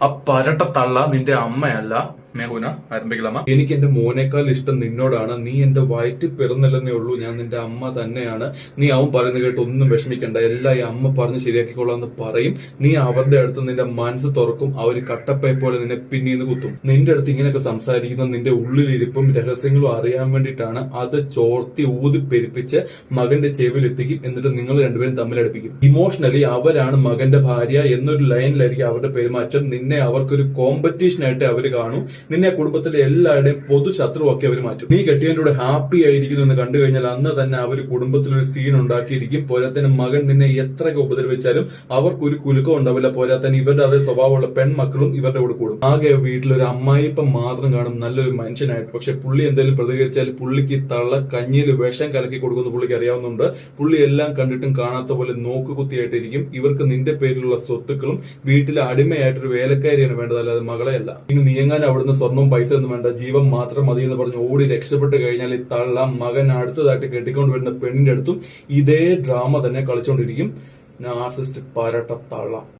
ആ പരട്ട തള്ള നിന്റെ അമ്മയല്ല. മേഹുന ആരംഭിക്കലാമ. എനിക്ക് എന്റെ മോനേക്കാൾ ഇഷ്ടം നിന്നോടാണ്. നീ എന്റെ വയറ്റിൽ പിറന്നില്ലെന്നേ ഉള്ളൂ. ഞാൻ നിന്റെ അമ്മ തന്നെയാണ്. നീ അവൻ പറയുന്നത് കേട്ട് ഒന്നും വിഷമിക്കണ്ട. എല്ലാം ഈ അമ്മ പറഞ്ഞ് ശരിയാക്കിക്കൊള്ളാന്ന് പറയും. നീ അവരുടെ അടുത്ത് നിന്റെ മനസ്സ് തുറക്കും. അവര് കട്ടപ്പയെ പോലെ നിന്നെ പിന്നീന്ന് കുത്തും. നിന്റെ അടുത്ത് ഇങ്ങനെയൊക്കെ സംസാരിക്കുന്ന നിന്റെ ഉള്ളിലിരിപ്പും രഹസ്യങ്ങളും അറിയാൻ വേണ്ടിയിട്ടാണ്. അത് ചോർത്തി ഊതി പെരുപ്പിച്ച് മകന്റെ ചെവിയിലെത്തിക്കും. എന്നിട്ട് നിങ്ങൾ രണ്ടുപേരും തമ്മിലടുപ്പിക്കും. ഇമോഷണലി അവരാണ് മകന്റെ ഭാര്യ എന്നൊരു ലൈനിലായിരിക്കും അവരുടെ പെരുമാറ്റം. നിന്നെ അവർക്കൊരു കോമ്പറ്റീഷൻ ആയിട്ട് അവർ കാണും. നിന്നെ കുടുംബത്തിലെ എല്ലാവരുടെയും പൊതു ശത്രുവൊക്കെ അവർ മാറ്റും. നീ കെട്ടിയതിലൂടെ ഹാപ്പി ആയിരിക്കുന്നു എന്ന് കണ്ടു കഴിഞ്ഞാൽ അന്ന് തന്നെ അവർ കുടുംബത്തിലൊരു സീൻ ഉണ്ടാക്കിയിരിക്കും. പോരാത്തന്നെ മകൻ നിന്നെ എത്രയൊക്കെ ഉപദ്രവിച്ചാലും അവർക്കൊരു കുലുക്കം ഉണ്ടാവില്ല. പോരാത്തന്നെ ഇവരുടെ അതേ സ്വഭാവമുള്ള പെൺമക്കളും ഇവരുടെ കൂടെ കൂടും. ആകെ വീട്ടിലൊരു അമ്മായിപ്പം മാത്രം കാണും നല്ലൊരു മനുഷ്യനായിട്ട്. പക്ഷെ പുള്ളി എന്തെങ്കിലും പ്രതികരിച്ചാൽ പുള്ളിക്ക് തള്ള കഞ്ഞിയിൽ വിഷം കലക്കി കൊടുക്കുന്ന പുള്ളിക്ക് അറിയാവുന്നുണ്ട്. പുള്ളി എല്ലാം കണ്ടിട്ടും കാണാത്ത പോലെ നോക്കുകുത്തിയായിട്ടിരിക്കും. ഇവർക്ക് നിന്റെ പേരിലുള്ള സ്വത്തുക്കളും വീട്ടിലെ അടിമയായിട്ടൊരു വേലക്കാരിയാണ് വേണ്ടത്, അല്ലാതെ മകളെയല്ല. ഇനി നീങ്ങാൻ അവിടുന്ന് സ്വർണ്ണവും പൈസ ഒന്നും വേണ്ട, ജീവൻ മാത്രം മതി എന്ന് പറഞ്ഞ് ഓടി രക്ഷപ്പെട്ട് കഴിഞ്ഞാൽ ഈ തള്ള മകൻ അടുത്തതായിട്ട് കെട്ടിക്കൊണ്ട് വരുന്ന പെണ്ണിന്റെ അടുത്തും ഇതേ ഡ്രാമ തന്നെ കളിച്ചോണ്ടിരിക്കും. നാർസിസ്റ്റ് പരട്ട തള്ള.